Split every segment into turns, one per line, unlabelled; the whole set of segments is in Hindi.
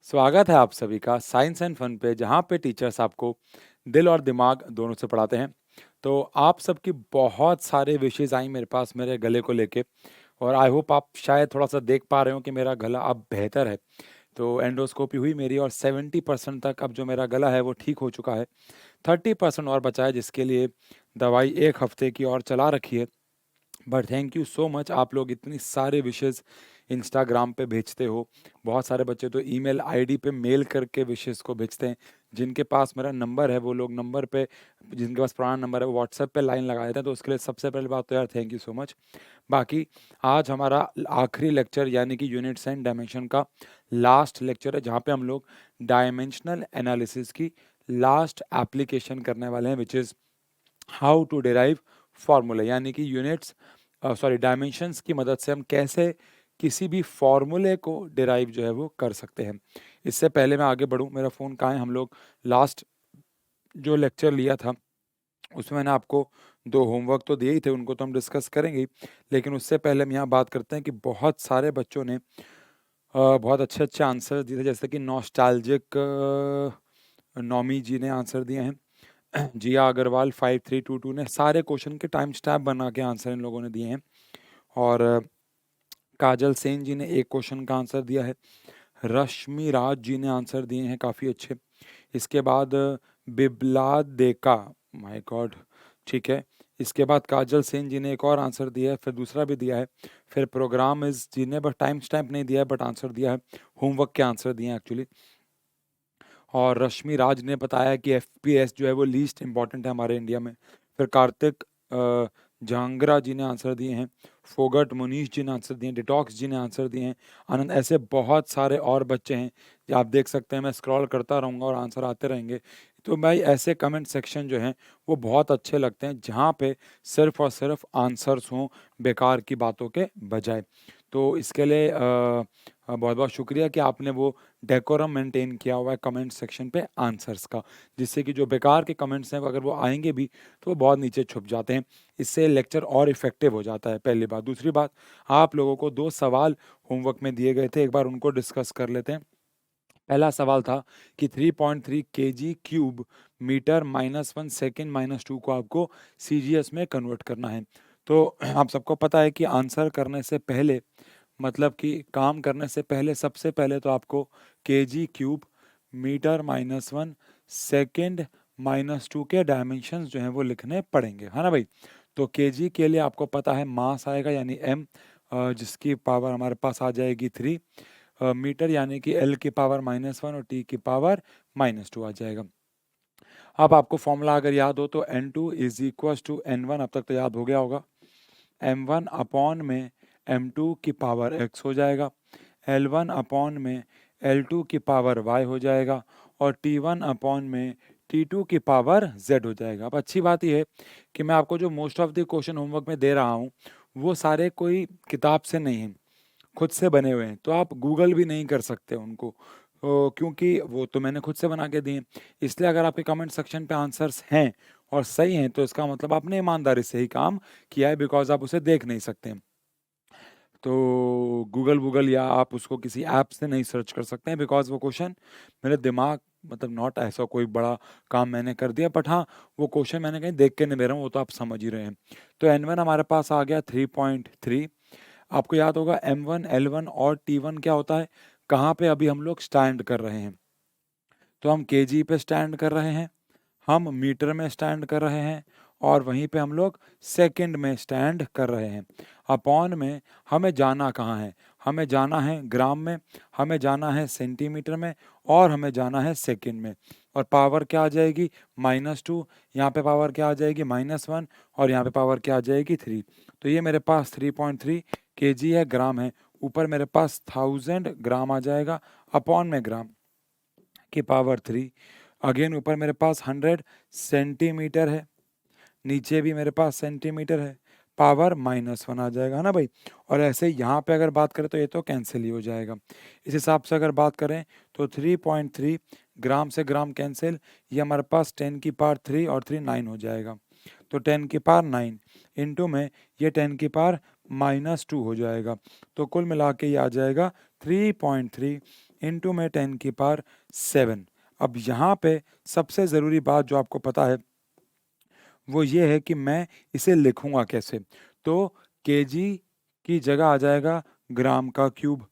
स्वागत है आप सभी का साइंस एंड फन पे, जहाँ पे टीचर्स आपको दिल और दिमाग दोनों से पढ़ाते हैं। तो आप सबकी बहुत सारे विशेज़ आई मेरे पास मेरे गले को लेके, और आई होप आप शायद थोड़ा-सा देख पा रहे हो कि मेरा गला अब बेहतर है। तो एंडोस्कोपी हुई मेरी और 70% तक अब जो मेरा गला है वो ठीक हो चुका है। 30% और बचा है, जिसके लिए दवाई 1 हफ्ते की और चला रखी है। But thank you so much, आप लोग इतनी सारे विशेज़ इंस्टाग्राम पे भेजते हो। बहुत सारे बच्चे तो ईमेल आईडी पे मेल करके विशेज़ को भेजते हैं। जिनके पास मेरा नंबर है वो लोग नंबर पे, जिनके पास पुराना नंबर है वो व्हाट्सएप पे लाइन लगा देते हैं। तो उसके लिए सबसे पहली बात तो यार थैंक यू सो मच। बाकी आज हमारा आखिरी लेक्चर यानी कि यूनिट्स एंड डायमेंशन का लास्ट लेक्चर है, जहाँ पे हम लोग डायमेंशनल एनालिसिस की लास्ट एप्लीकेशन करने वाले हैं, which is how to derive formula, यानी कि डायमेंशंस की मदद से हम कैसे किसी भी फॉर्मूले को डिराइव जो है वो कर सकते हैं। इससे पहले मैं आगे बढ़ूं, मेरा फ़ोन कहाँ है? हम लोग लास्ट जो लेक्चर लिया था उसमें मैंने आपको 2 होमवर्क तो दिए ही थे, उनको तो हम डिस्कस करेंगे ही। लेकिन उससे पहले हम यहाँ बात करते हैं कि बहुत सारे बच्चों ने बहुत अच्छे-अच्छे आंसर दिए थे, जैसे कि नॉस्टैल्जिक नॉमी जी ने आंसर दिए हैं। जिया अग्रवाल 5322 ने सारे क्वेश्चन के टाइम स्टैम्प बना के आंसर इन लोगों ने दिए हैं। और काजल सेन जी ने एक क्वेश्चन का आंसर दिया है। रश्मि राज जी ने आंसर दिए हैं काफ़ी अच्छे। इसके बाद बिबला देका, माय गॉड, ठीक है। इसके बाद काजल सेन जी ने एक और आंसर दिया है, फिर दूसरा भी दिया है। फिर प्रोग्राम इज जी ने बस टाइम स्टैम्प नहीं दिया है, बट आंसर दिया है। होमवर्क के आंसर दिए हैं एक्चुअली। और रश्मि राज ने बताया कि एफपीएस जो है वो लीस्ट इंपॉर्टेंट है हमारे इंडिया में। फिर कार्तिक झांगरा जी ने आंसर दिए हैं। फोगट मुनीश जी ने आंसर दिए हैं। डिटॉक्स जी ने आंसर दिए हैं। आनंद, ऐसे बहुत सारे और बच्चे हैं जो आप देख सकते हैं। मैं स्क्रॉल करता रहूँगा और आंसर आते रहेंगे। तो भाई ऐसे कमेंट सेक्शन जो हैं वो बहुत अच्छे लगते हैं, जहाँ पे सिर्फ और सिर्फ आंसर्स हों, बेकार की बातों के बजाय। तो इसके लिए बहुत बहुत शुक्रिया कि आपने वो डेकोरम मेंटेन किया हुआ है कमेंट सेक्शन पे आंसर्स का, जिससे कि जो बेकार के कमेंट्स हैं अगर वो आएंगे भी तो वो बहुत नीचे छुप जाते हैं। इससे लेक्चर और इफेक्टिव हो जाता है, पहली बात। दूसरी बात, आप लोगों को 2 सवाल होमवर्क में दिए गए थे, एक बार उनको डिस्कस कर लेते हैं। पहला सवाल था कि 3.3 केजी क्यूब मीटर -1 सेकेंड -2 को आपको सीजीएस में कन्वर्ट करना है। तो आप सबको पता है कि आंसर करने से पहले, मतलब कि काम करने से पहले, सबसे पहले तो आपको केजी क्यूब मीटर -1 सेकेंड -2 के डायमेंशंस जो हैं वो लिखने पड़ेंगे, है ना भाई? तो केजी के लिए आपको पता है मास आएगा यानी एम, जिसकी पावर हमारे पास आ जाएगी 3। मीटर यानी कि एल की पावर -1 और टी की पावर -2 आ जाएगा। अब आपको फॉर्मूला अगर याद हो तो N2 is equal to N1, अब तक तो याद हो गया होगा। M1 अपॉन में M2 की पावर x हो जाएगा। L1 अपॉन में L2 की पावर y हो जाएगा। और T1 अपॉन में T2 की पावर z हो जाएगा। अब अच्छी बात यह है कि मैं आपको जो most of the question homework में दे रहा हूँ वो सारे कोई किताब से नहीं हैं, खुद से बने हुए हैं। तो आप गूगल भी नहीं कर सकते उनको, क्योंकि वो तो मैंने खुद से बना के दिए हैं। इसलिए अगर आपके कमेंट सेक्शन पे आंसर्स हैं और सही हैं तो इसका मतलब आपने ईमानदारी से ही काम किया है, बिकॉज आप उसे देख नहीं सकते हैं। तो गूगल या आप उसको किसी ऐप से नहीं सर्च कर सकते हैं, बिकॉज वो क्वेश्चन मेरे दिमाग, मतलब नॉट ऐसा कोई बड़ा काम मैंने कर दिया, बट हाँ वो क्वेश्चन मैंने कहीं देख के नहीं दे रहा हूँ, वो तो आप समझ ही रहे हैं। तो N1 हमारे पास आ गया 3.3। आपको याद होगा M1 L1 और T1 क्या होता है, कहाँ पे अभी हम लोग स्टैंड कर रहे हैं। तो हम केजी पे स्टैंड कर रहे हैं, हम मीटर में स्टैंड कर रहे हैं, और वहीं पे हम लोग सेकंड में स्टैंड कर रहे हैं। अपॉन में हमें जाना कहाँ है? हमें जाना है ग्राम में, हमें जाना है सेंटीमीटर में, और हमें जाना है सेकंड में। और पावर क्या आ जाएगी? -2। यहाँ पे पावर क्या आ जाएगी? -1। और यहाँ पे पावर क्या आ जाएगी? 3। तो ये मेरे पास 3.3 केजी है, ग्राम है। ऊपर मेरे पास 1000 ग्राम आ जाएगा, अपॉन में ग्राम की पावर 3। अगेन ऊपर मेरे पास 100 सेंटीमीटर है, नीचे भी मेरे पास सेंटीमीटर है, पावर -1 आ जाएगा, है ना भाई? और ऐसे यहाँ पे अगर बात करें तो ये तो कैंसिल ही हो जाएगा। इस हिसाब से अगर बात करें तो 3.3 ग्राम से ग्राम कैंसिल, ये हमारे पास 10 की पावर 3 और 3 9 हो जाएगा। तो 10 की पावर 9 इंटू में ये 10 की पावर -2 हो जाएगा। तो कुल मिला के ये आ जाएगा 3.3 इंटू में 10 की पावर 7। अब यहाँ पे सबसे ज़रूरी बात जो आपको पता है वो ये है कि मैं इसे लिखूँगा कैसे। तो केजी की जगह आ जाएगा ग्राम का क्यूब,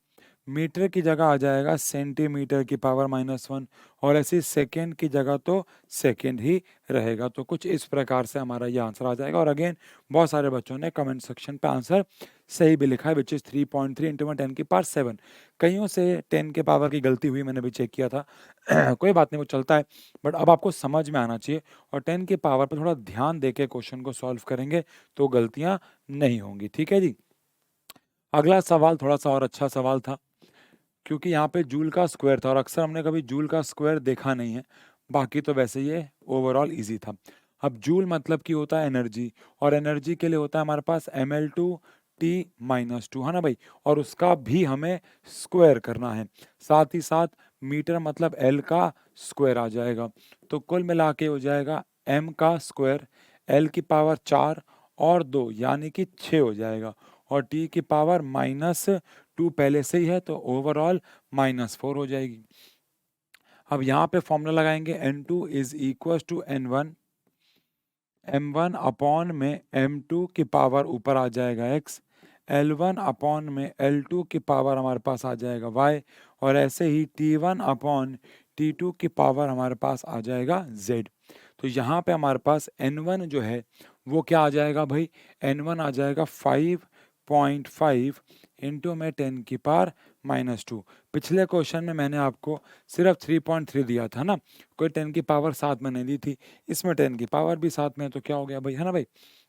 मीटर की जगह आ जाएगा सेंटीमीटर की पावर -1 और ऐसे सेकंड की जगह तो सेकंड ही रहेगा। तो कुछ इस प्रकार से हमारा ये आंसर आ जाएगा। और अगेन बहुत सारे बच्चों ने कमेंट सेक्शन पे आंसर सही भी लिखा है, विच इज़ 3.3 इंटू में 10 की पावर 7। कईयों से 10 के पावर की गलती हुई, मैंने भी चेक किया था। कोई बात नहीं, वो चलता है, बट अब आपको समझ में आना चाहिए और 10 की पावर पर थोड़ा ध्यान देके क्वेश्चन को सॉल्व करेंगे तो गलतियाँ नहीं होंगी। ठीक है जी। अगला सवाल थोड़ा सा और अच्छा सवाल था, क्योंकि यहाँ पे जूल का स्क्वायर था और अक्सर हमने कभी जूल का स्क्वायर देखा नहीं है, बाकी तो वैसे ये ओवरऑल इजी था। अब जूल मतलब कि होता है एनर्जी, और एनर्जी के लिए होता है हमारे पास ml/t-2, है ना भाई, और उसका भी हमें स्क्वायर करना है। साथ ही साथ मीटर मतलब एल का स्क्वायर आ जाएगा, तो कुल मिला के हो जाएगा एम का स्क्वायर, एल की पावर 4 और 2 यानी कि 6 हो जाएगा, और टी की पावर -2 पहले से ही है तो ओवरऑल -4 हो जाएगी। अब यहाँ पे फॉर्मूला लगाएंगे n2 is equal to n1, m1 upon में m2 की पावर ऊपर आ जाएगा x, l1 अपॉन में l2 की पावर हमारे पास आ जाएगा y, और ऐसे ही t1 अपॉन t2 की पावर हमारे पास आ जाएगा z। तो यहाँ पे हमारे पास n1 जो है वो क्या आ जाएगा भाई, n1 आ जाएगा 5.5 इंटू में 10 की पावर -2। पिछले क्वेश्चन में मैंने आपको सिर्फ 3.3 दिया था ना, कोई 10 की पावर साथ में नहीं दी थी, इसमें 10 की पावर भी साथ में है, तो क्या हो गया भाई, है ना भाई।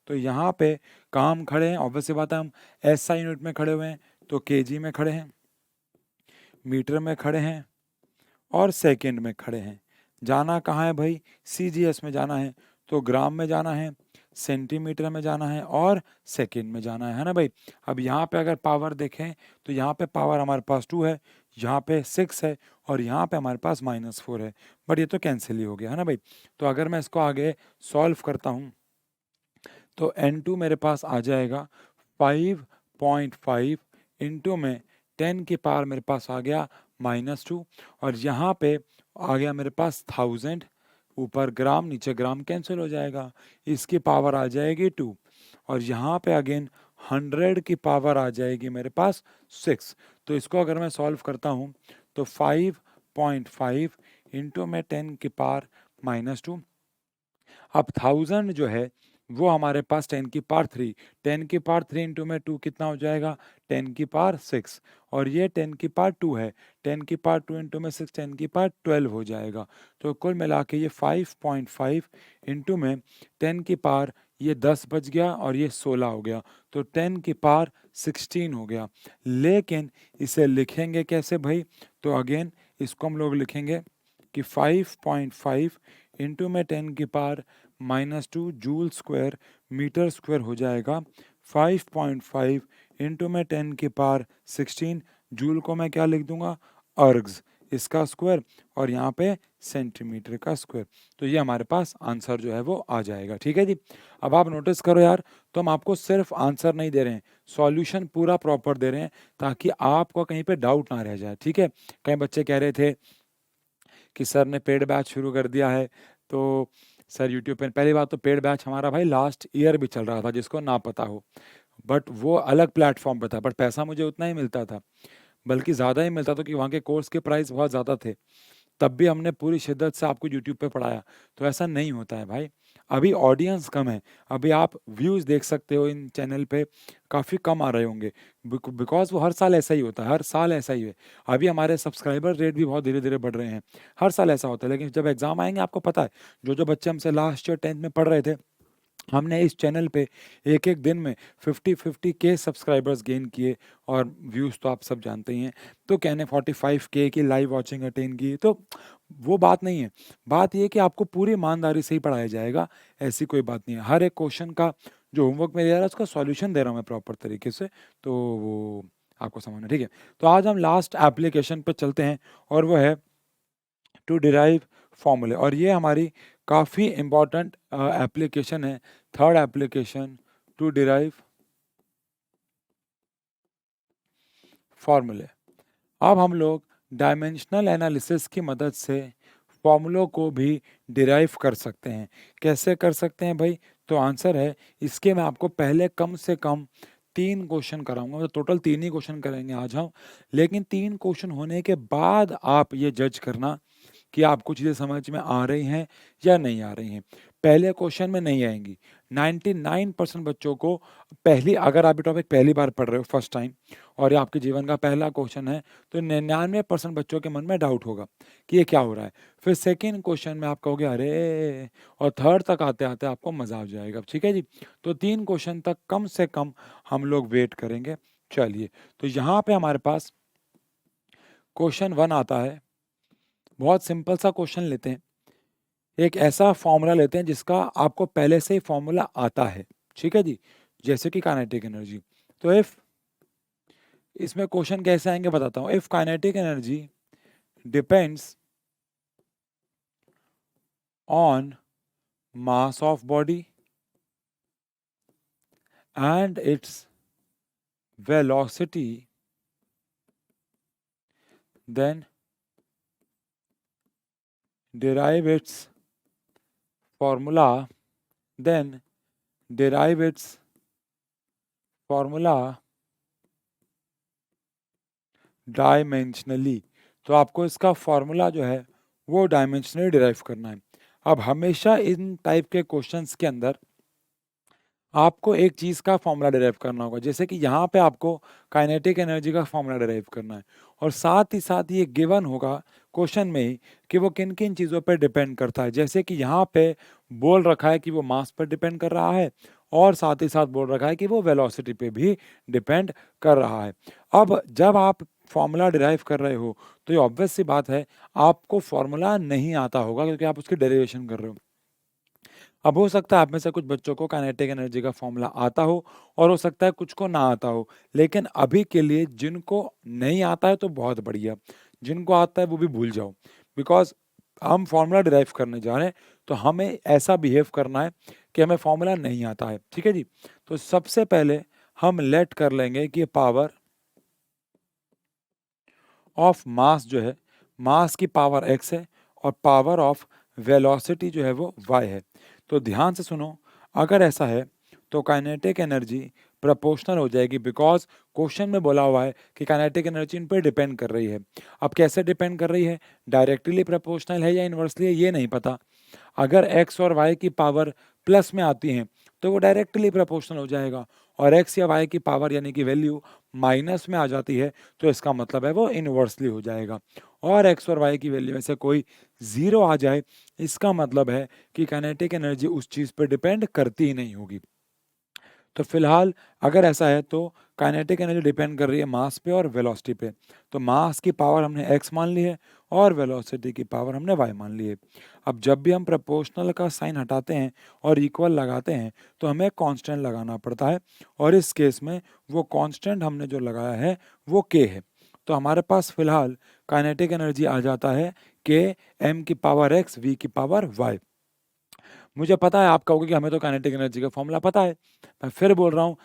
तो यहाँ पे काम खड़े हैं, ऑब्वियस सी बात है, हम SI यूनिट में खड़े हुए हैं तो केजी में खड़े हैं, मीटर में खड़े हैं और सेकंड में खड़े हैं। जाना कहाँ है भाई, CGS में जाना है, तो ग्राम में जाना है, सेंटीमीटर में जाना है और सेकंड में जाना है ना भाई। अब यहाँ पे अगर पावर देखें तो यहाँ पे पावर हमारे पास 2 है, यहाँ पे 6 है और यहाँ पे हमारे पास -4 है, बट ये तो कैंसिल ही हो गया है ना भाई। तो अगर मैं इसको आगे सॉल्व करता हूँ तो n2 मेरे पास आ जाएगा 5.5 इंटू में 10 की पावर मेरे पास आ गया -2, और यहाँ पे आ गया मेरे पास 1000, ऊपर ग्राम नीचे ग्राम कैंसिल हो जाएगा, इसकी पावर आ जाएगी 2, और यहाँ पे अगेन 100 की पावर आ जाएगी मेरे पास 6। तो इसको अगर मैं सॉल्व करता हूँ तो 5.5 इंटू में 10 की पावर -2, अब 1000 जो है वो हमारे पास 10 की पावर 3, 10 की पावर 3 इंटू में 2 कितना हो जाएगा 10 की पावर 6, और ये 10 की पावर 2 है, 10 की पावर 2 इंटू में 6 10 की पावर 12 हो जाएगा। तो कुल मिला के ये 5.5 इंटू में 10 की पावर, ये 10 बच गया और ये 16 हो गया, तो 10 की पावर 16 हो गया। लेकिन इसे लिखेंगे कैसे भाई, तो अगेन इसको हम लोग लिखेंगे कि 5.5 इंटू में 10 की power -2 joule square metre square हो जाएगा, 5.5 इंटू में 10 की पावर 16, जूल को मैं क्या लिख दूंगा, अर्ग्स इसका स्क्वायर, और यहाँ पे सेंटीमीटर का स्क्वायर। तो ये हमारे पास आंसर जो है वो आ जाएगा। ठीक है जी। अब आप नोटिस करो यार, तो हम आपको सिर्फ आंसर नहीं दे रहे हैं, सॉल्यूशन पूरा प्रॉपर दे रहे हैं, ताकि आपको कहीं पे डाउट ना रह जाए। ठीक है, कई बच्चे कह रहे थे कि सर ने पेड बैच शुरू कर दिया है, तो सर यूट्यूब पे, पहली बात तो पेड बैच हमारा भाई लास्ट ईयर भी चल रहा था, जिसको ना पता हो, बट वो अलग प्लेटफॉर्म पे था, बट पैसा मुझे उतना ही मिलता था, बल्कि ज़्यादा ही मिलता था, कि वहाँ के कोर्स के प्राइस बहुत ज़्यादा थे, तब भी हमने पूरी शिद्दत से आपको यूट्यूब पे पढ़ाया। तो ऐसा नहीं होता है भाई, अभी ऑडियंस कम है, अभी आप व्यूज़ देख सकते हो इन चैनल पे काफ़ी कम आ रहे होंगे, बिकॉज़ वो हर साल ऐसा ही होता है, हर साल ऐसा ही है। अभी हमारे सब्सक्राइबर रेट भी बहुत धीरे-धीरे बढ़ रहे हैं, हर साल ऐसा होता है, लेकिन जब एग्ज़ाम आएँगे आपको पता है, जो-जो बच्चे हमसे लास्ट ईयर 10th में पढ़ रहे थे, हमने इस चैनल पे एक-एक दिन में 50-50 के सब्सक्राइबर्स गेन किए, और व्यूज़ तो आप सब जानते ही हैं। तो कहने 45 के की लाइव वॉचिंग अटेन की, तो वो बात नहीं है। बात ये है कि आपको पूरी ईमानदारी से ही पढ़ाया जाएगा, ऐसी कोई बात नहीं है। हर एक क्वेश्चन का जो होमवर्क मैं दे रहा है उसका सॉल्यूशन दे रहा हूँ मैं प्रॉपर तरीके से, तो वो आपको समझना, ठीक है। तो आज हम लास्ट एप्लीकेशन पे चलते हैं, और वो है टू डिराइव फॉर्मूले, और ये हमारी काफ़ी इम्पॉर्टेंट एप्लीकेशन है, थर्ड एप्लीकेशन, टू डिराइव फॉर्मूले। अब हम लोग डायमेंशनल एनालिसिस की मदद से फॉर्मूलों को भी डिराइव कर सकते हैं। कैसे कर सकते हैं भाई? तो आंसर है, इसके मैं आपको पहले कम से कम 3 क्वेश्चन कराऊँगा, मतलब टोटल 3 ही क्वेश्चन करेंगे आज हम। लेकिन 3 क्वेश्चन होने के बाद आप ये जज करना कि आपको चीज़ें समझ में आ रही हैं या नहीं आ रही हैं। पहले क्वेश्चन में नहीं आएँगी। 99% बच्चों को अगर आप ये टॉपिक पहली बार पढ़ रहे हो फर्स्ट टाइम और ये आपके जीवन का पहला क्वेश्चन है, तो 99% बच्चों के मन में डाउट होगा कि ये क्या हो रहा है। फिर सेकंड क्वेश्चन में आप कहोगे अरे! और थर्ड तक आते-आते आपको मज़ा आ जाएगा, ठीक है जी? तो 3 क्वेश्चन तक कम से कम हम लोग वेट करेंगे। चलिए, तो यहाँ पे हमारे पास क्वेश्चन 1 आता है। बहुत सिंपल सा क्वेश्चन लेते हैं। एक ऐसा फॉर्मूला लेते हैं जिसका आपको पहले से ही फॉर्मूला आता है, ठीक है जी? जैसे कि काइनेटिक एनर्जी। तो इफ इसमें क्वेश्चन कैसे आएँगे बताता हूँ। If kinetic energy depends on mass of body and its velocity, then derive its formula, then derive its formula dimensionally. तो आपको इसका फॉर्मूला जो है वो डायमेंशनली डिराइव करना है। अब हमेशा इन टाइप के क्वेश्चंस के अंदर आपको एक चीज़ का फॉर्मूला डिराइव करना होगा। जैसे कि यहाँ पे आपको काइनेटिक एनर्जी का फॉर्मूला डिराइव करना है और साथ ही साथ ये गिवन होगा क्वेश्चन में ही कि वो किन-किन चीज़ों पे डिपेंड करता है। जैसे कि यहाँ पे बोल रखा है कि वो मास पर डिपेंड कर रहा है और साथ ही साथ बोल रखा है कि वो वेलोसिटी पे भी डिपेंड कर रहा है। अब जब आप फॉर्मूला डिराइव कर रहे हो, तो ये ऑब्वियस सी बात है, आपको फॉर्मूला नहीं आता होगा क्योंकि आप उसकी डेरिवेशन कर रहे हो। अब हो सकता है आप में से कुछ बच्चों को काइनेटिक एनर्जी का फॉर्मूला आता हो और हो सकता है कुछ को ना आता हो। लेकिन अभी के लिए जिनको नहीं आता है तो बहुत बढ़िया, जिनको आता है वो भी भूल जाओ। बिकॉज़ हम फॉर्मूला डिराइव करने जा रहे हैं, तो हमें ऐसा बिहेव करना है कि हमें फॉर्मूला नहीं आता है, ठीक है जी? तो सबसे पहले हम लेट कर लेंगे कि पावर ऑफ मास जो है, मास की पावर x है और पावर ऑफ वेलोसिटी जो है वो y है। तो ध्यान से सुनो, अगर ऐसा है तो काइनेटिक एनर्जी प्रोपोर्शनल हो जाएगी बिकॉज़ क्वेश्चन में बोला हुआ है कि काइनेटिक एनर्जी इन पे डिपेंड कर रही है। अब कैसे डिपेंड कर रही है? डायरेक्टली प्रोपोर्शनल है या इनवर्सली है ये नहीं पता। अगर x और y की पावर प्लस में आती हैं, तो वो डायरेक्टली प्रोपोर्शनल हो जाएगा और x या y की पावर यानी कि वैल्यू माइनस में आ जाती है, तो इसका मतलब है वो इनवर्सली हो जाएगा। और x और y की वैल्यू में से कोई 0 आ जाए, इसका मतलब है कि काइनेटिक एनर्जी उस चीज़ पे डिपेंड करती ही नहीं होगी। तो फिलहाल अगर ऐसा है तो काइनेटिक एनर्जी डिपेंड कर रही है मास पे और वेलोसिटी पे। तो मास की पावर हमने x मान ली है और वेलोसिटी की पावर हमने y मान ली है। अब जब भी हम प्रोपोर्शनल का साइन हटाते हैं और इक्वल लगाते हैं, तो हमें कांस्टेंट लगाना पड़ता है और इस केस में वो कांस्टेंट हमने जो लगाया है वो k है। तो हमारे पास फिलहाल काइनेटिक एनर्जी आ जाता है k m की पावर x v की पावर y। मुझे पता है आप कहोगे कि हमें तो काइनेटिक एनर्जी का फॉर्मूला पता है। मैं फिर बोल रहा हूँ,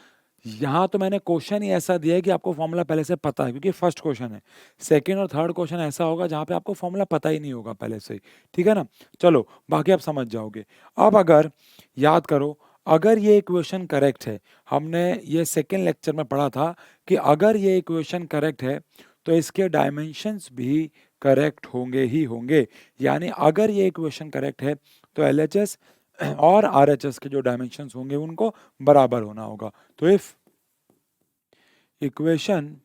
यहाँ तो मैंने क्वेश्चन ही ऐसा दिया है कि आपको फॉर्मूला पहले से पता है क्योंकि फर्स्ट क्वेश्चन है। सेकंड और थर्ड क्वेश्चन ऐसा होगा जहाँ पे आपको फॉर्मूला पता ही नहीं होगा पहले से ही, ठीक है ना? चलो, बाकी आप समझ जाओगे। अब अगर याद करो, अगर ये इक्वेशन करेक्ट है, हमने ये सेकंड लेक्चर में पढ़ा था कि अगर ये इक्वेशन करेक्ट है, तो इसके डायमेंशंस भी करेक्ट होंगे ही होंगे। यानी अगर ये इक्वेशन करेक्ट है, तो एलएचएस और आरएचएस के जो डायमेंशंस होंगे उनको बराबर होना होगा। तो इफ इक्वेशन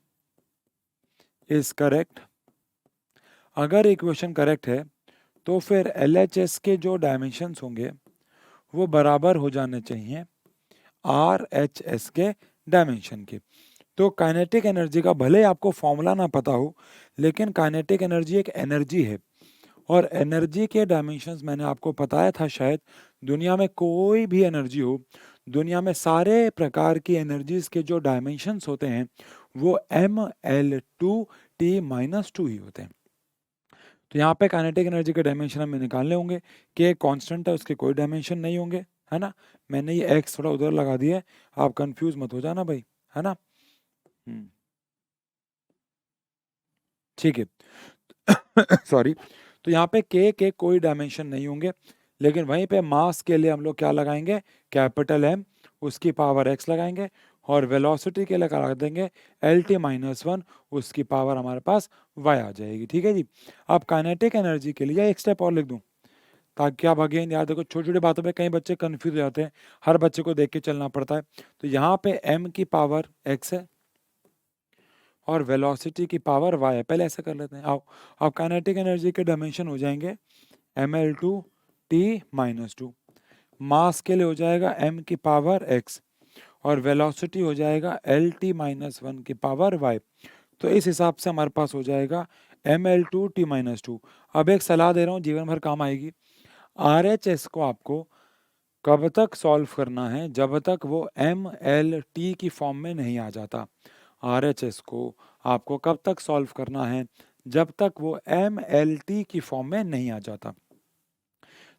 इज करेक्ट, अगर इक्वेशन करेक्ट है तो फिर एलएचएस के जो डायमेंशंस होंगे वो बराबर हो जाने चाहिए आरएचएस के डायमेंशन के। तो काइनेटिक एनर्जी का भले आपको फॉर्मूला ना पता हो, लेकिन काइनेटिक एनर्जी एक एनर्जी है और एनर्जी के डायमेंशंस मैंने आपको बताया था शायद। दुनिया में कोई भी एनर्जी हो, दुनिया में सारे प्रकार की एनर्जीज के जो डायमेंशंस होते हैं वो ml2t-2 ही होते हैं। तो यहाँ पे काइनेटिक एनर्जी के डायमेंशन हमें निकालने होंगे कि एक कांस्टेंट है उसके कोई डायमेंशन नहीं होंगे, है ना? मैंने ये x थोड़ा उधर लगा दिया है, आप कंफ्यूज मत हो जाना भाई, है ना? हम्म ठीक है। सॉरी। तो यहाँ पे के कोई डायमेंशन नहीं होंगे, लेकिन वहीं पे मास के लिए हम लोग क्या लगाएंगे, कैपिटल एम, उसकी पावर एक्स लगाएंगे, और वेलोसिटी के लिए लगा देंगे एल टी माइनस वन, उसकी पावर हमारे पास वाई आ जाएगी। ठीक है जी। अब काइनेटिक एनर्जी के लिए एक स्टेप और लिख दूं, ताकि आप अगेन यार देखो, छोटी छोटी बातों पे कई बच्चे कंफ्यूज हो जाते हैं, हर बच्चे को देख के चलना पड़ता है। तो यहाँ पे m की पावर x है और वेलोसिटी की पावर y है। पहले ऐसा कर लेते हैं, आओ। अब काइनेटिक एनर्जी के डायमेंशन हो जाएंगे ml2t-2, मास के लिए हो जाएगा m की पावर x, और वेलोसिटी हो जाएगा lt-1 की पावर y। तो इस हिसाब से हमारे पास हो जाएगा ml2t-2। अब एक सलाह दे रहा हूँ, जीवन भर काम आएगी। RHS को आपको कब तक सॉल्व करना है, जब तक वो MLT की फॉर्म में नहीं आ जाता। RHS को आपको कब तक सॉल्व करना है, जब तक वो MLT की फॉर्म में नहीं आ जाता।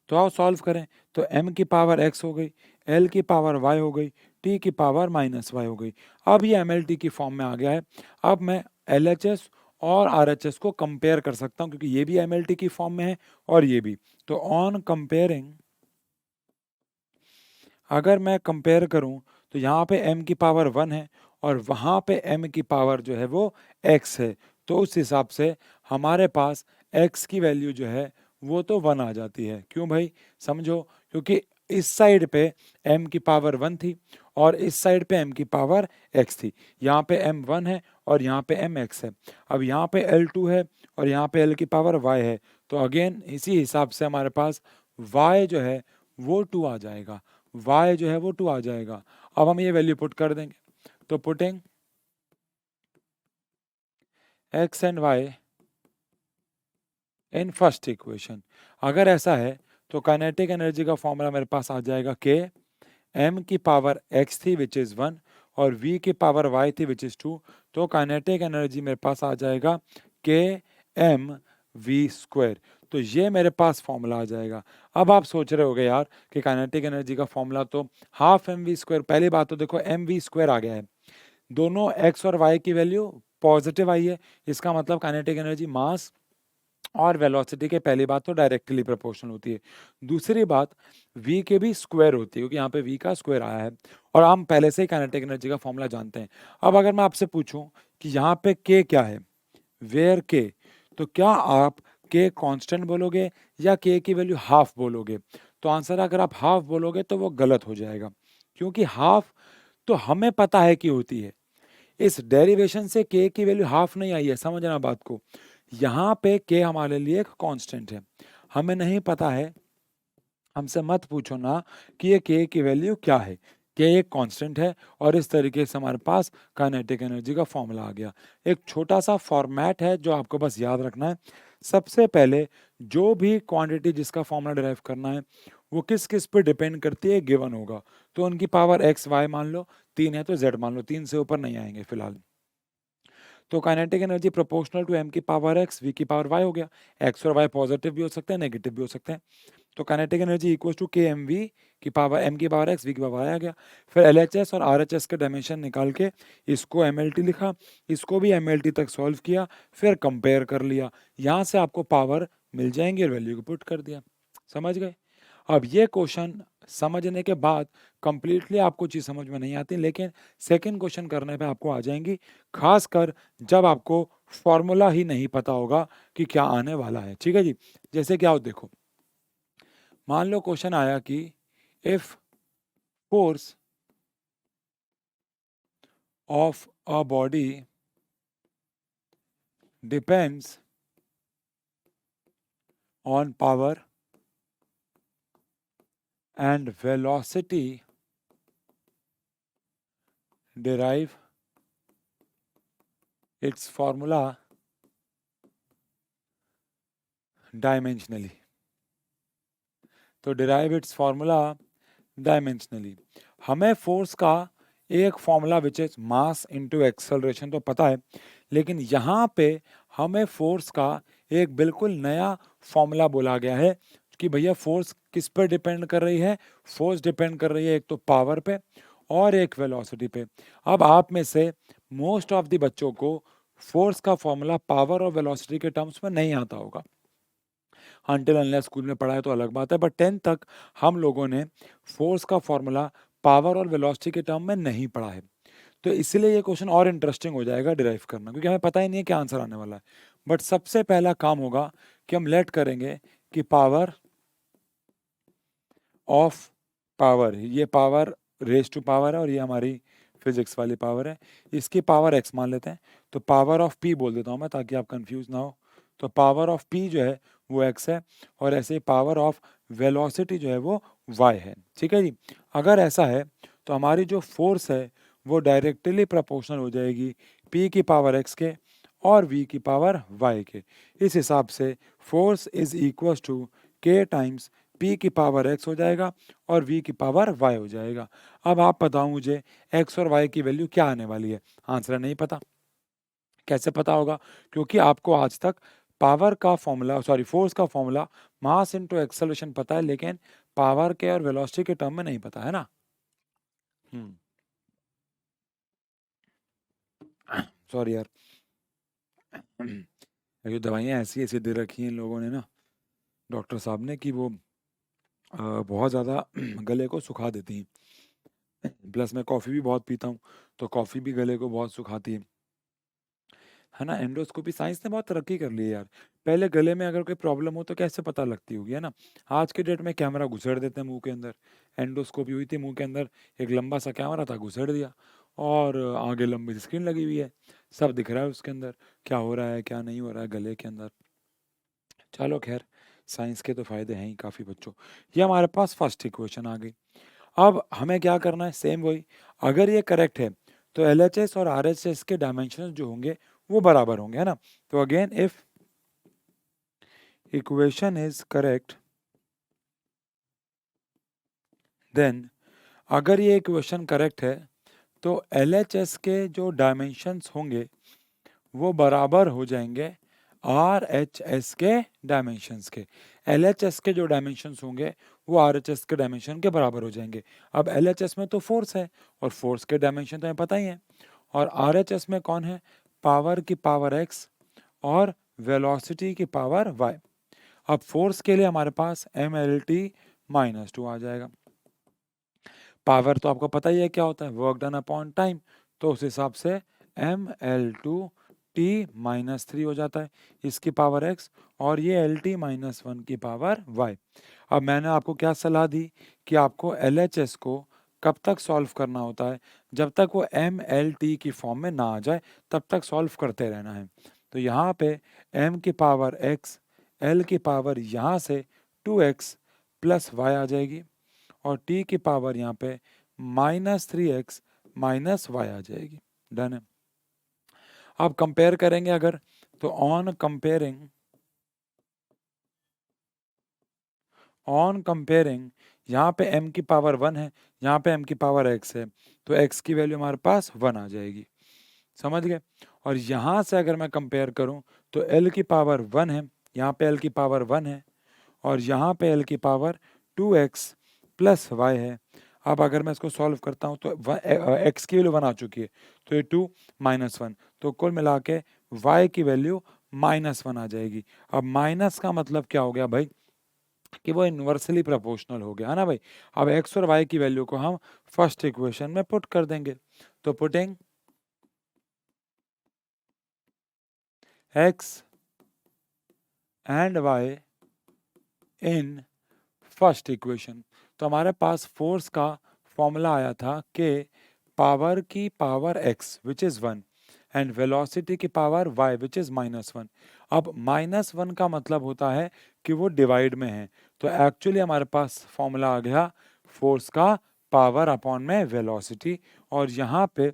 तो आओ सॉल्व करें। तो m की पावर x हो गई, l की पावर y हो गई, t की पावर माइनस y हो गई। अब ये MLT की फॉर्म में आ गया है। अब मैं LHS और RHS को कंपेयर कर सकता हूं, क्योंकि ये भी MLT की फॉर्म में है और ये भी। तो ऑन कंपेयरिंग, अगर मैं कंपेयर करूं, तो यहाँ पे m की पावर 1 है और वहाँ पे m की पावर जो है वो x है। तो उस हिसाब से हमारे पास x की वैल्यू जो है वो तो 1 आ जाती है। क्यों भाई, समझो, क्योंकि इस साइड पे m की पावर 1 थी और इस साइड पे m की पावर x थी। यहाँ पे m 1 है और यहाँ पे m x है। अब यहाँ पे l2 है और यहाँ पे l की पावर y है। तो अगेन इसी हिसाब से हमारे पास y जो है वो 2 आ जाएगा, y जो है वो 2 आ जाएगा। अब हम ये वैल्यू पुट कर देंगे। तो putting x and y in first equation, अगर ऐसा है तो काइनेटिक एनर्जी का फॉर्मूला मेरे पास आ जाएगा k, m की पावर x थी विच इज 1 और v की पावर y थी विच इज 2। तो काइनेटिक एनर्जी मेरे पास आ जाएगा k m v स्क्वायर। तो ये मेरे पास फॉर्मूला आ जाएगा। अब आप सोच रहे होगे यार कि काइनेटिक एनर्जी का फॉर्मूला तो हाफ एम वी स्क्वायर। पहली बात तो देखो एम वी स्क्वायर आ गया है, दोनों x और y की वैल्यू पॉजिटिव आई है, इसका मतलब काइनेटिक एनर्जी मास और वेलोसिटी के पहली बात तो डायरेक्टली प्रोपोर्शनल होती है। दूसरी बात v के भी स्क्वायर होती है, क्योंकि यहाँ पे v का स्क्वायर आया है और हम पहले से ही काइनेटिक एनर्जी का फॉर्मूला जानते हैं। अब अगर मैं आपसे पूछूं कि यहाँ पे k क्या है, वेयर k, तो क्या आप k कांस्टेंट बोलोगे या k की वैल्यू हाफ बोलोगे? तो आंसर अगर आप हाफ बोलोगे तो वो गलत हो जाएगा, क्योंकि हाफ तो हमें पता है कि होती है, इस डेरिवेशन से k की वैल्यू हाफ नहीं आई है, समझना बात को। यहाँ पे k हमारे लिए एक कांस्टेंट है, हमें नहीं पता है, हमसे मत पूछो ना कि ये k की वैल्यू क्या है। k एक कांस्टेंट है और इस तरीके से हमारे पास काइनेटिक एनर्जी का फॉर्मूला आ गया। एक छोटा सा फॉर्मेट है जो आपको बस याद रखना है। सबसे पहले जो भी क्वांटिटी जिसका फॉर्मूला डिराइव करना है वो किस किस पे डिपेंड करती है, गिवन होगा। तो उनकी पावर एक्स वाई मान लो, 3 है तो जेड मान लो, 3 से ऊपर नहीं आएंगे फिलहाल। तो kinetic energy proportional to m की पावर x v की पावर y हो गया। x और y पॉजिटिव भी हो सकते हैं, नेगेटिव भी हो सकते हैं। तो काइनेटिक एनर्जी इक्वल टू के एम वी की पावर m की पावर x v की पावर y आ गया। फिर LHS और RHS के डायमेंशन निकाल के इसको MLT लिखा, इसको भी MLT तक सॉल्व किया, फिर कंपेयर कर लिया, यहाँ से आपको पावर मिल जाएंगे और वैल्यू को पुट कर दिया। समझ गए? अब ये क्वेश्चन समझने के बाद कंप्लीटली आपको चीज़ समझ में नहीं आती, लेकिन सेकंड क्वेश्चन करने पे आपको आ जाएंगी, खासकर जब आपको फॉर्मूला ही नहीं पता होगा कि क्या आने वाला है। ठीक है जी। जैसे कि आओ देखो, मान लो क्वेश्चन आया कि if force of a body depends on power and velocity, derive its formula dimensionally। तो derive its formula dimensionally, हमें फोर्स का एक formula which is mass into acceleration तो पता है, लेकिन यहाँ पे हमें फोर्स का एक बिल्कुल नया फॉर्मूला बोला गया है कि भैया फोर्स किस पर डिपेंड कर रही है। फोर्स डिपेंड कर रही है एक तो पावर पे और एक वेलोसिटी पे। अब आप में से मोस्ट ऑफ द बच्चों को फोर्स का फॉर्मूला पावर और वेलोसिटी के टर्म्स में नहीं आता होगा। अनटिल अनलेस स्कूल में पढ़ा है तो अलग बात है, बट 10th तक हम लोगों ने फोर्स का फॉर्मूला पावर और वेलोसिटी के टर्म में नहीं पढ़ा है। तो इसलिए ये क्वेश्चन और इंटरेस्टिंग हो जाएगा डिराइव करना, क्योंकि हमें पता ही नहीं है क्या आंसर आने वाला है। बट सबसे पहला काम होगा कि हम लेट करेंगे कि पावर ऑफ पावर, ये पावर रेज टू पावर है और ये हमारी फिजिक्स वाली पावर है, इसकी पावर एक्स मान लेते हैं। तो पावर ऑफ पी बोल देता हूँ मैं ताकि आप कंफ्यूज ना हो। तो पावर ऑफ पी जो है वो एक्स है, और ऐसे ही पावर ऑफ वेलोसिटी जो है वो वाई है। ठीक है जी। अगर ऐसा है तो हमारी जो फोर्स है वो डायरेक्टली प्रोपोर्शनल हो जाएगी पी की पावर एक्स के और वी की पावर वाई के। इस हिसाब से फोर्स इज इक्वल टू के टाइम्स पी की पावर एक्स हो जाएगा और वी की पावर वाई हो जाएगा। अब आप बताओ मुझे एक्स और वाई की वैल्यू क्या आने वाली है। आंसर नहीं पता। कैसे पता होगा? क्योंकि आपको आज तक पावर का फॉर्मूला, सॉरी फोर्स का फॉर्मूला मास इनटू एक्सेलरेशन पता है, लेकिन पावर के और वेलोसिटी के टर्म में नहीं पता है ना। सॉरी यार। ये दवाइयाँ ऐसी ऐसी दे रखी हैं इन लोगों ने ना, डॉक्टर साहब ने, कि वो बहुत ज़्यादा गले को सुखा देती हैं। प्लस मैं कॉफ़ी भी बहुत पीता हूँ, तो कॉफ़ी भी गले को बहुत सुखाती है ना। एंडोस्कोपी, साइंस ने बहुत तरक्की कर ली है यार। पहले गले में अगर कोई प्रॉब्लम हो तो कैसे पता लगती होगी, है ना। आज के डेट में कैमरा घुसेड़ देते हैं मुंह के अंदर। एंडोस्कोपी हुई थी, मुंह के अंदर एक लंबा सा कैमरा था, घुसेड़ दिया, और आगे लंबी सी स्क्रीन लगी हुई है, सब दिख रहा है उसके अंदर क्या हो रहा है क्या नहीं हो रहा है गले के अंदर। चलो खैर, साइंस के तो फायदे हैं ही काफ़ी बच्चों। ये हमारे पास फर्स्ट इक्वेशन आ गई। अब हमें क्या करना है, सेम वही। अगर ये करेक्ट है तो एलएचएस और आरएचएस के डायमेंशन जो होंगे वो बराबर होंगे, है ना। तो again if equation is correct then, अगर ये इक्वेशन करेक्ट है तो एलएचएस के जो डायमेंशंस होंगे वो बराबर हो जाएंगे आरएचएस के डायमेंशंस के। एलएचएस के जो डायमेंशंस होंगे वो आरएचएस के डायमेंशन के बराबर हो जाएंगे। अब एलएचएस में तो फोर्स है और फोर्स के डायमेंशन तो हमें पता ही है, और आरएचएस में कौन है, पावर की पावर एक्स और वेलोसिटी की पावर वाई। अब फोर्स के लिए हमारे पास एम एल टी -2 आ जाएगा। पावर तो आपको पता ही है क्या होता है, वर्क डन अपॉन टाइम। तो उस हिसाब से एम एल टू टी -3 हो जाता है, इसकी पावर एक्स, और ये एल टी -1 की पावर वाई। अब मैंने आपको क्या सलाह दी कि आपको एल एच एस को कब तक सॉल्व करना होता है, जब तक वो एम एल टी की फॉर्म में ना आ जाए तब तक सॉल्व करते रहना है। तो यहाँ पे एम की पावर एक्स, एल की पावर यहाँ से 2x प्लस वाई आ जाएगी, और t की पावर यहाँ पे -3x -y आ जाएगी। डन है। अब कंपेयर करेंगे अगर, तो ऑन कंपेयरिंग यहाँ पे m की पावर 1 है, यहाँ पे m की पावर x है, तो x की वैल्यू हमारे पास 1 आ जाएगी। समझ गए। और यहाँ से अगर मैं कंपेयर करूँ तो l की पावर 1 है, यहाँ पे l की पावर 1 है, और यहाँ पे l की पावर 2x प्लस वाई है। अब अगर मैं इसको सॉल्व करता हूँ तो x की वैल्यू 1 आ चुकी है, तो ये 2 -1, तो कुल मिला के y की वैल्यू -1 आ जाएगी। अब माइनस का मतलब क्या हो गया भाई, कि वो इन्वर्सली प्रोपोर्शनल हो गया, है ना भाई। अब x और y की वैल्यू को हम फर्स्ट इक्वेशन में पुट कर देंगे। तो putting x and y in first equation, तो हमारे पास फोर्स का फॉर्मूला आया था कि पावर की power x which is 1 and velocity की पावर y विच इज -1। अब -1 का मतलब होता है कि वो डिवाइड में है, तो एक्चुअली हमारे पास फॉर्मूला आ गया फोर्स का पावर अपॉन में वेलोसिटी, और यहाँ पे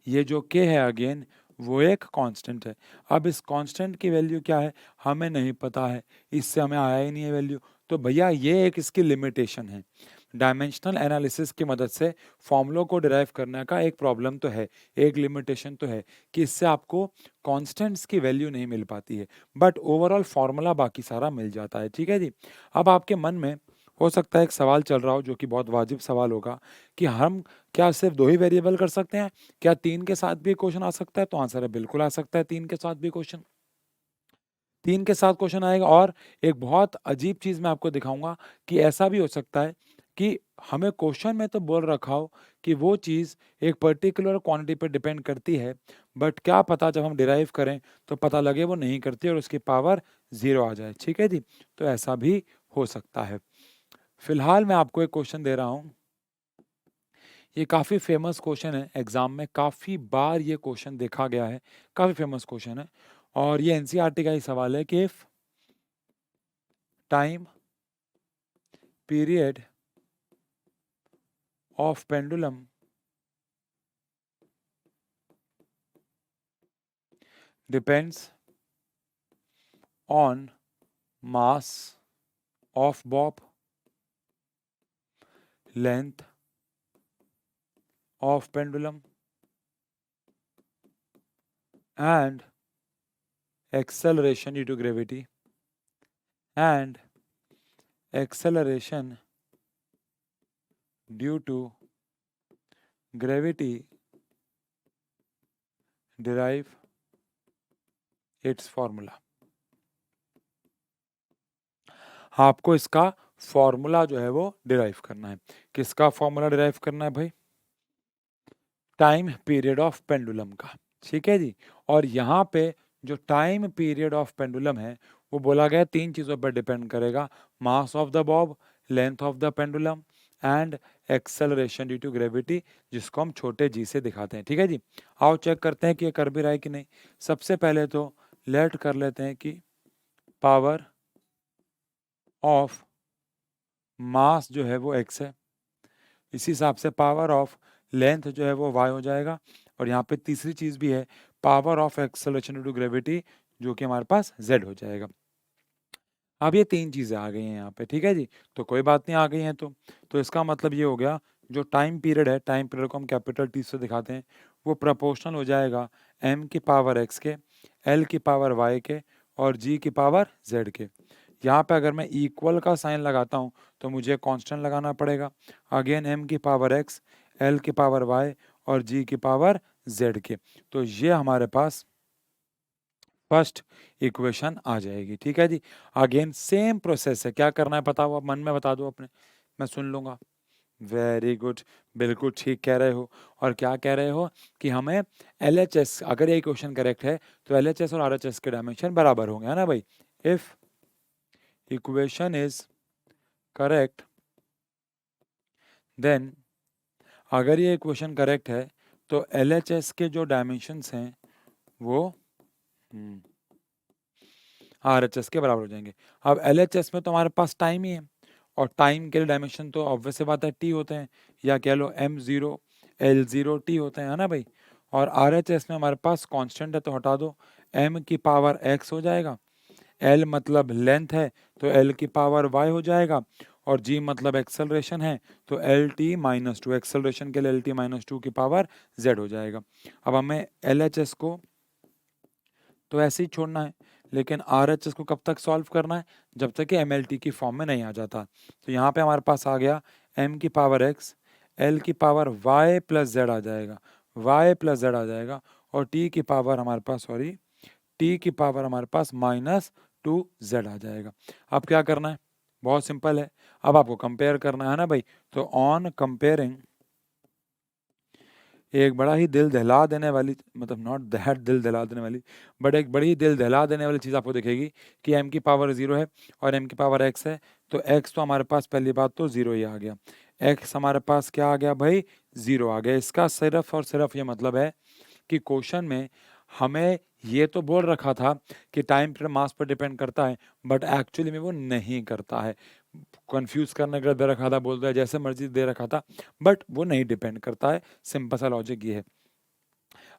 ये जो k है अगेन वो एक कांस्टेंट है। अब इस कांस्टेंट की वैल्यू क्या है हमें नहीं पता है, इससे हमें आया ही नहीं है वैल्यू। तो भैया ये एक इसकी लिमिटेशन है। डायमेंशनल एनालिसिस की मदद से फॉर्मूलों को डिराइव करने का एक प्रॉब्लम तो है, एक लिमिटेशन तो है, कि इससे आपको कांस्टेंट्स की वैल्यू नहीं मिल पाती है, बट ओवरऑल फॉर्मूला बाकी सारा मिल जाता है। ठीक है जी। अब आपके मन में हो सकता है एक सवाल चल रहा हो जो कि बहुत वाजिब सवाल होगा कि हम क्या सिर्फ 2 ही वेरिएबल कर सकते हैं? क्या 3 के साथ भी क्वेश्चन आ सकता है? तो आंसर है बिल्कुल आ सकता है 3 के साथ भी क्वेश्चन। 3 के साथ क्वेश्चन आएगा और एक बहुत अजीब चीज़ मैं आपको दिखाऊँगा कि ऐसा भी हो सकता है कि हमें क्वेश्चन में तो बोल रखा हो कि वो चीज़ एक पर्टिकुलर क्वांटिटी पे डिपेंड करती है, बट क्या पता जब हम डिराइव करें तो पता लगे वो नहीं करती और उसकी पावर 0 आ जाए, ठीक है जी? तो ऐसा भी हो सकता है। फिलहाल मैं आपको एक क्वेश्चन दे रहा हूँ। ये काफ़ी फेमस क्वेश्चन है, एग्ज़ाम में काफ़ी बार ये क्वेश्चन देखा गया है, काफ़ी फेमस क्वेश्चन है और ये एनसीईआरटी का ही सवाल है कि if time period of pendulum depends on mass of Bob, length of pendulum and acceleration due to gravity and acceleration due to gravity derive its formula। आपको इसका फॉर्मूला जो है वो डिराइव करना है। किसका फॉर्मूला डिराइव करना है भाई? टाइम पीरियड ऑफ पेंडुलम का, ठीक है जी। और यहाँ पे जो टाइम पीरियड ऑफ पेंडुलम है वो बोला गया 3 चीज़ों पर डिपेंड करेगा, mass of the bob, length of the pendulum and acceleration due to gravity, जिसको हम छोटे जी से दिखाते हैं, ठीक है जी। आओ चेक करते हैं कि ये कर भी रहा है कि नहीं। सबसे पहले तो लेट कर लेते हैं कि पावर ऑफ मास जो है वो x है, इसी हिसाब से पावर ऑफ लेंथ जो है वो y हो जाएगा और यहाँ पे तीसरी चीज़ भी है, power of acceleration due to gravity, जो कि हमारे पास z हो जाएगा। अब ये 3 चीज़ें आ गई हैं यहाँ पे, ठीक है जी। तो कोई बात नहीं, आ गई हैं तो इसका मतलब ये हो गया, जो टाइम पीरियड है, टाइम पीरियड को हम कैपिटल T से दिखाते हैं, वो प्रोपोर्शनल हो जाएगा m की पावर x के, l की पावर y के और g की पावर z के। यहाँ पे अगर मैं इक्वल का साइन लगाता हूँ तो मुझे कांस्टेंट लगाना पड़ेगा। अगेन m की पावर x, l की पावर y और g की पावर z के। तो ये हमारे पास फर्स्ट इक्वेशन आ जाएगी, ठीक है जी। अगेन सेम प्रोसेस है, क्या करना है बताओ, आप मन में बता दो अपने, मैं सुन लूँगा। वेरी गुड, बिल्कुल ठीक कह रहे हो। और क्या कह रहे हो कि हमें एलएचएस, अगर ये क्वेश्चन करेक्ट है तो एलएचएस और आरएचएस के डायमेंशन बराबर होंगे, है ना भाई। If equation is correct then, अगर ये इक्वेशन करेक्ट है तो एलएचएस के जो डायमेंशंस हैं वो आरएचएस के बराबर हो जाएंगे। अब एलएचएस में तो हमारे पास टाइम ही है और टाइम के लिए डायमेंशन तो ऑब्वियस बात है टी होते हैं, या कह लो m0 l0 t होते हैं, है ना भाई। और आरएचएस में हमारे पास कांस्टेंट है तो हटा दो, m की पावर x हो जाएगा, l मतलब लेंथ है तो l की पावर y हो जाएगा और g मतलब एक्सेलरेशन है तो lt-2, एक्सेलरेशन के लिए lt-2 की पावर z हो जाएगा। अब हमें LHS को तो ऐसे ही छोड़ना है, लेकिन RHS को कब तक सॉल्व करना है? जब तक कि MLT की फॉर्म में नहीं आ जाता। तो यहाँ पे हमारे पास आ गया m की पावर x, l की पावर y प्लस z आ जाएगा, y प्लस z आ जाएगा और t की पावर हमारे पास, सॉरी, t की पावर हमारे पास -2z आ जाएगा। अब क्या करना है? बहुत सिंपल है, अब आपको कंपेयर करना है ना भाई। तो ऑन कंपेयरिंग, एक बड़ा ही दिल दहला देने वाली, मतलब नॉट दैट दिल दहला देने वाली, बट एक बड़ी दिल दहला देने वाली चीज़ आपको दिखेगी कि m की पावर 0 है और m की पावर x है। तो x तो हमारे पास पहली बात तो 0 ही आ गया, x हमारे पास क्या आ गया भाई? 0 आ गया। इसका सिर्फ और सिर्फ ये मतलब है कि क्वेश्चन में हमें ये तो बोल रखा था कि टाइम पीरियड मास पर डिपेंड करता है, बट एक्चुअली में वो नहीं करता है। कंफ्यूज करने के लिए दे रखा था, बोल दो जैसे मर्जी दे रखा था, बट वो नहीं डिपेंड करता है। सिंपल सा लॉजिक ये है।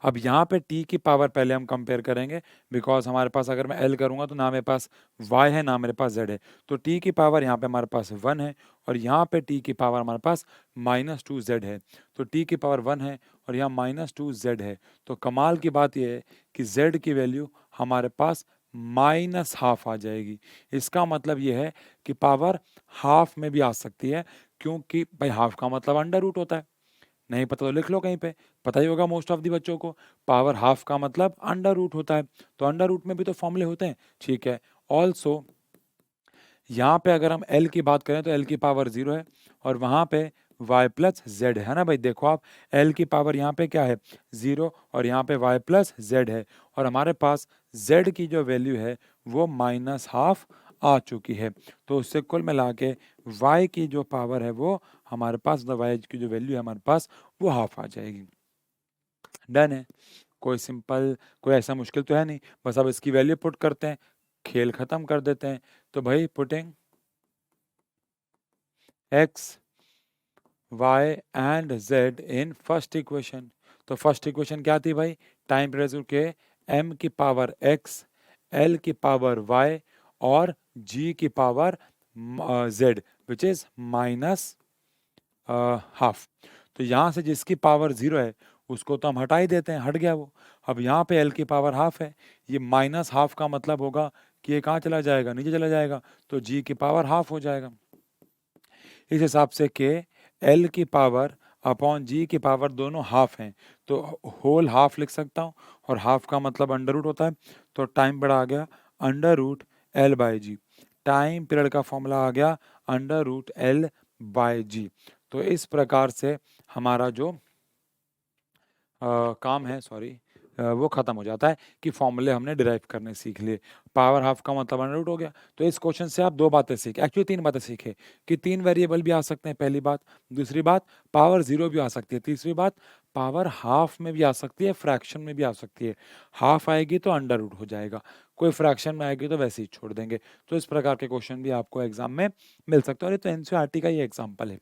अब यहाँ पे t की पावर पहले हम कंपेयर करेंगे, बिकॉज हमारे पास अगर मैं l करूँगा तो ना मेरे पास y है ना मेरे पास z है। तो t की पावर यहाँ पे हमारे पास 1 है और यहाँ पे t की पावर हमारे पास -2z है। तो t की पावर 1 है और यहाँ -2z है। तो कमाल की बात यह है कि z की वैल्यू हमारे पास माइनस हाफ आ जाएगी। इसका मतलब ये है कि पावर हाफ में भी आ सकती है, क्योंकि भाई हाफ का मतलब अंडर रूट होता है। नहीं पता तो लिख लो कहीं पे, पता ही होगा मोस्ट ऑफ दी बच्चों को, पावर हाफ का मतलब अंडर रूट होता है। तो अंडर रूट में भी तो फॉर्मूले होते हैं, ठीक है। ऑल्सो यहाँ पे अगर हम L की बात करें तो L की पावर 0 है, और वहाँ पे y प्लस जेड है ना भाई। देखो आप, L की पावर यहाँ पे क्या है 0, और यहाँ पे y प्लस जेड है, और हमारे पास z की जो वैल्यू है वो माइनस हाफ आ चुकी है। तो उससे कुल मिला के y की जो पावर है वो हमारे पास, y की जो वैल्यू है हमारे पास, वो हाफ आ जाएगी। डन है। कोई सिंपल, कोई ऐसा मुश्किल तो है नहीं, बस अब इसकी वैल्यू पुट करते हैं, खेल खत्म कर देते हैं। तो भाई putting x, y and z in first equation. तो फर्स्ट इक्वेशन क्या थी भाई, टाइम रेजो के m की पावर x, l की पावर y और g की power z, which is minus half. तो यहाँ से जिसकी पावर 0 है उसको तो हम हटा ही देते हैं, हट गया वो। अब यहाँ पे l की पावर हाफ है, ये माइनस हाफ का मतलब होगा कि ये कहाँ चला जाएगा, नीचे चला जाएगा, तो g की पावर हाफ हो जाएगा। इस हिसाब से के L की पावर अपॉन G की पावर दोनों हाफ हैं, तो होल हाफ लिख सकता हूँ, और हाफ का मतलब अंडर रूट होता है। तो टाइम बड़ा आ गया under root L by G. Time period का फॉर्मूला आ गया under root L by G. तो इस प्रकार से हमारा जो काम है, सॉरी, वो खत्म हो जाता है कि फॉर्मूले हमने डिराइव करने सीख लिए। पावर हाफ का मतलब अंडर रूट हो गया। तो इस क्वेश्चन से आप दो बातें सीखे, एक्चुअली तीन बातें सीखे, कि तीन वेरिएबल भी आ सकते हैं, पहली बात। दूसरी बात, पावर 0 भी आ सकती है। तीसरी बात, पावर हाफ में भी आ सकती है, फ्रैक्शन में भी आ सकती है। हाफ आएगी तो अंडर रूट हो जाएगा, कोई फ्रैक्शन में आएगी तो वैसे ही छोड़ देंगे। तो इस प्रकार के क्वेश्चन भी आपको एग्जाम में मिल सकते हैं, और ये तो एनसीईआरटी का ही एग्जाम्पल है,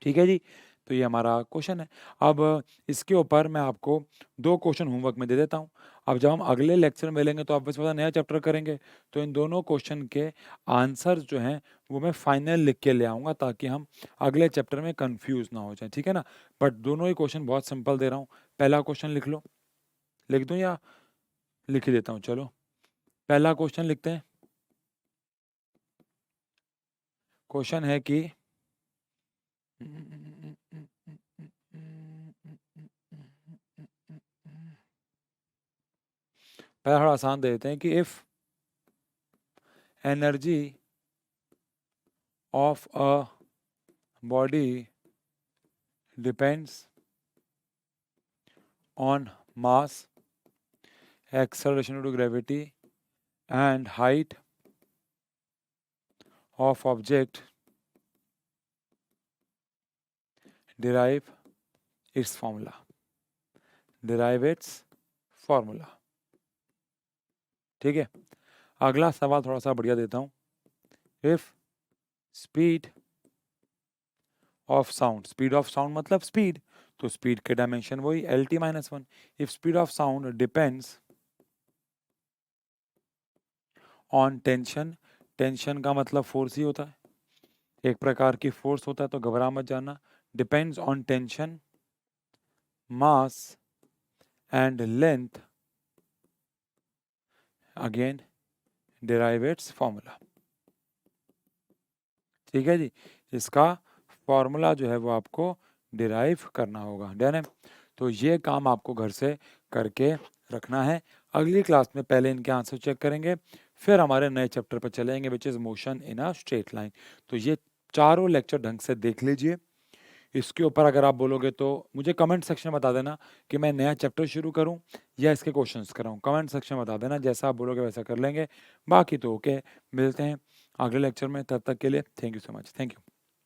ठीक है जी। तो ये हमारा क्वेश्चन है। अब इसके ऊपर मैं आपको दो क्वेश्चन होमवर्क में दे देता हूँ। अब जब हम अगले लेक्चर में मिलेंगे तो आप बस पता नया चैप्टर करेंगे, तो इन दोनों क्वेश्चन के आंसर जो हैं वो मैं फाइनल लिख के ले आऊँगा, ताकि हम अगले चैप्टर में कंफ्यूज ना हो जाए, ठीक है ना। बट दोनों ही क्वेश्चन बहुत सिंपल दे रहा हूँ। पहला क्वेश्चन लिख लो, लिख दूँ या लिख ही देता हूँ, चलो पहला क्वेश्चन लिखते हैं। क्वेश्चन है कि पहला थोड़ा आसान दे देते हैं कि if energy of a body depends on mass, acceleration due to gravity, and height of object, derive its formula. Derive its formula. ठीक है। अगला सवाल थोड़ा सा बढ़िया देता हूँ। If speed of sound, speed of sound मतलब स्पीड, तो स्पीड के डायमेंशन वही LT - 1। If speed of sound depends on tension, tension का मतलब फोर्स ही होता है, एक प्रकार की फोर्स होता है, तो घबरा मत जाना। Depends on tension, mass and length, again derive it's formula. ठीक है जी, इसका फॉर्मूला जो है वो आपको डिराइव करना होगा। डन है। तो ये काम आपको घर से करके रखना है। अगली क्लास में पहले इनके आंसर चेक करेंगे, फिर हमारे नए चैप्टर पर चलेंगे, which is motion in a straight line. तो ये चारों लेक्चर ढंग से देख लीजिए। इसके ऊपर अगर आप बोलोगे तो मुझे कमेंट सेक्शन में बता देना कि मैं नया चैप्टर शुरू करूं या इसके क्वेश्चंस कराऊं। कमेंट सेक्शन में बता देना, जैसा आप बोलोगे वैसा कर लेंगे। बाकी तो ओके, मिलते हैं अगले लेक्चर में, तब तक के लिए thank you so much. Thank you.